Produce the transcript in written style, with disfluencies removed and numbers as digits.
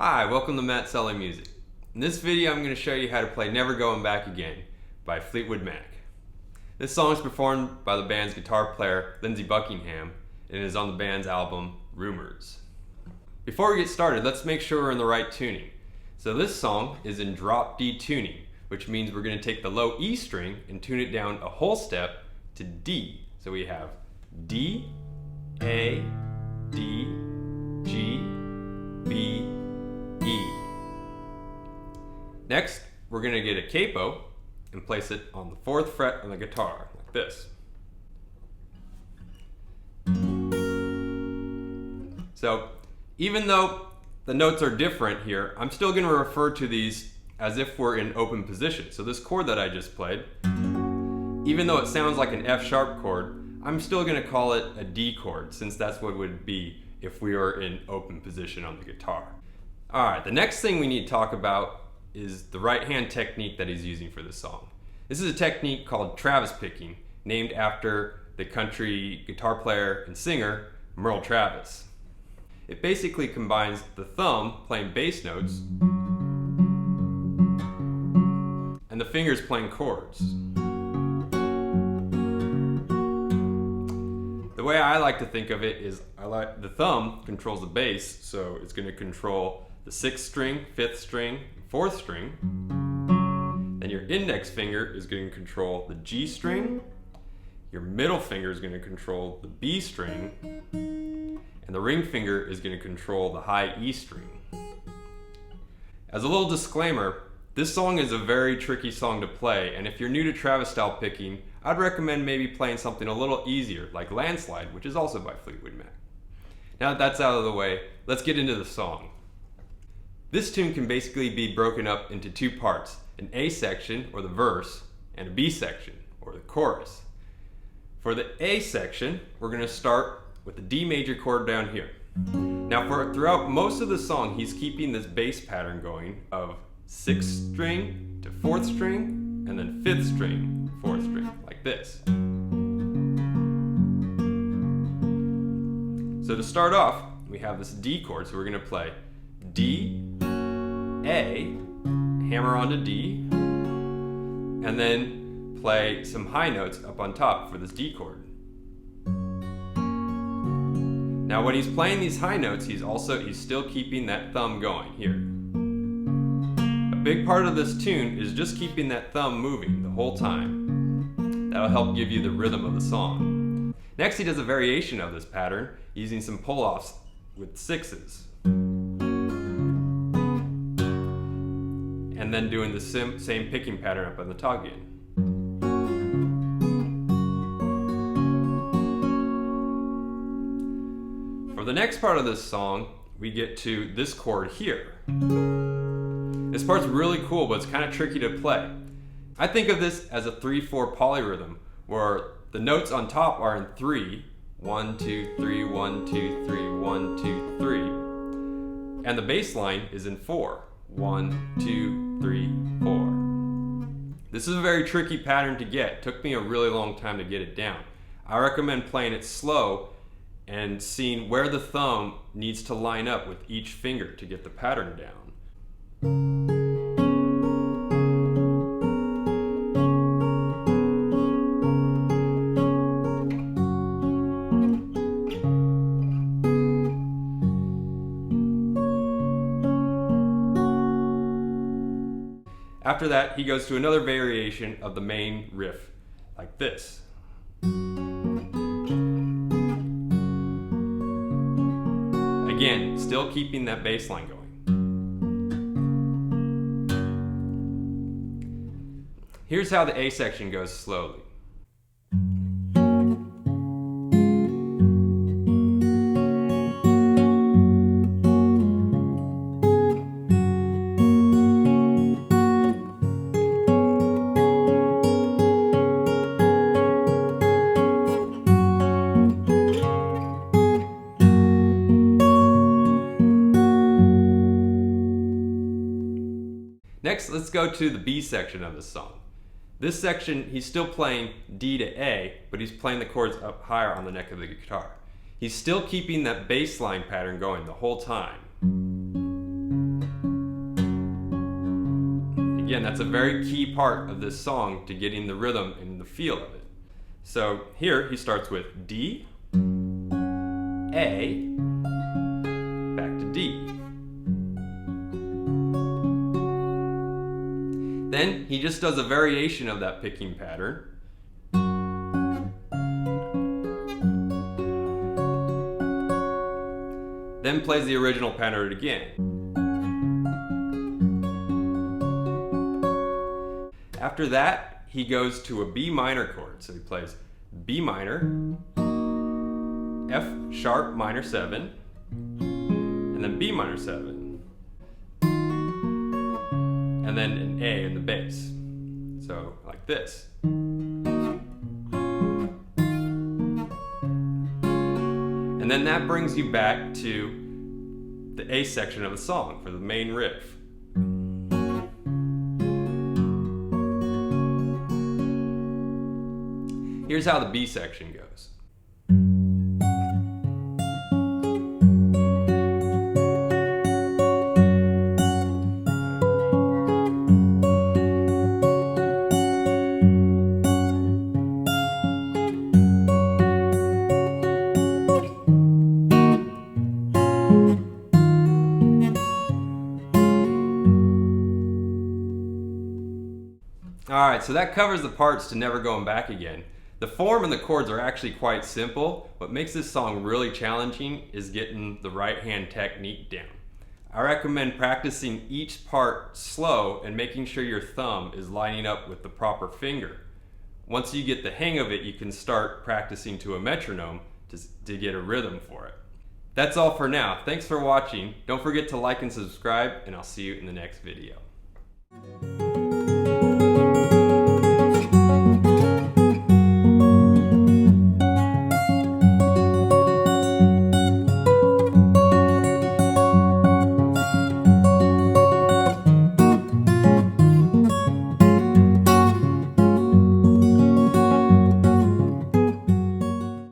Hi, welcome to Matt Selling Music. In this video I'm going to show you how to play Never Going Back Again by Fleetwood Mac. This song is performed by the band's guitar player Lindsey Buckingham and is on the band's album Rumors. Before we get started, let's make sure we're in the right tuning. So this song is in drop D tuning, which means we're going to take the low E string and tune it down a whole step to D. So we have D, A, D, G, B, E. Next, we're going to get a capo and place it on the 4th fret on the guitar, like this. So, even though the notes are different here, I'm still going to refer to these as if we're in open position. So this chord that I just played, even though it sounds like an F sharp chord, I'm still going to call it a D chord, since that's what it would be if we were in open position on the guitar. Alright, the next thing we need to talk about is the right hand technique that he's using for this song. This is a technique called Travis picking, named after the country guitar player and singer Merle Travis. It basically combines the thumb playing bass notes and the fingers playing chords. The way I like to think of it is the thumb controls the bass, so it's going to control the 6th string, 5th string, 4th string. Then your index finger is going to control the G string. Your middle finger is going to control the B string. And the ring finger is going to control the high E string. As a little disclaimer, this song is a very tricky song to play, and if you're new to Travis style picking, I'd recommend maybe playing something a little easier, like Landslide, which is also by Fleetwood Mac. Now that that's out of the way, let's get into the song. This tune can basically be broken up into two parts, an A section, or the verse, and a B section, or the chorus. For the A section, we're going to start with the D major chord down here. Now throughout most of the song, he's keeping this bass pattern going of 6th string to 4th string, and then 5th string, 4th string, like this. So to start off, we have this D chord, so we're going to play D, A, hammer onto D, and then play some high notes up on top for this D chord. Now when he's playing these high notes, he's still keeping that thumb going here. A big part of this tune is just keeping that thumb moving the whole time. That'll help give you the rhythm of the song. Next, he does a variation of this pattern using some pull-offs with 6s. And then doing the same picking pattern up on the top again. For the next part of this song, we get to this chord here. This part's really cool, but it's kind of tricky to play. I think of this as a 3/4 polyrhythm, where the notes on top are in 3, 1, 2, 3, 1, 2, 3, 1, 2, 3, and the bass line is in 4, 1, 2, 3, 4. This is a very tricky pattern to get. It took me a really long time to get it down. I recommend playing it slow and seeing where the thumb needs to line up with each finger to get the pattern down. After that, he goes to another variation of the main riff, like this. Again, still keeping that bass line going. Here's how the A section goes slowly. Next, let's go to the B section of the song. This section, he's still playing D to A, but he's playing the chords up higher on the neck of the guitar. He's still keeping that bass line pattern going the whole time. Again, that's a very key part of this song to getting the rhythm and the feel of it. So here he starts with D, A, back to D. Then he just does a variation of that picking pattern. Then plays the original pattern again. After that, he goes to a B minor chord. So he plays B minor, F sharp minor 7, and then B minor 7, and then an A in the bass. So like this. And then that brings you back to the A section of the song for the main riff. Here's how the B section goes. Alright, so that covers the parts to Never Going Back Again. The form and the chords are actually quite simple. What makes this song really challenging is getting the right hand technique down. I recommend practicing each part slow and making sure your thumb is lining up with the proper finger. Once you get the hang of it, you can start practicing to a metronome to get a rhythm for it. That's all for now. Thanks for watching. Don't forget to like and subscribe, and I'll see you in the next video.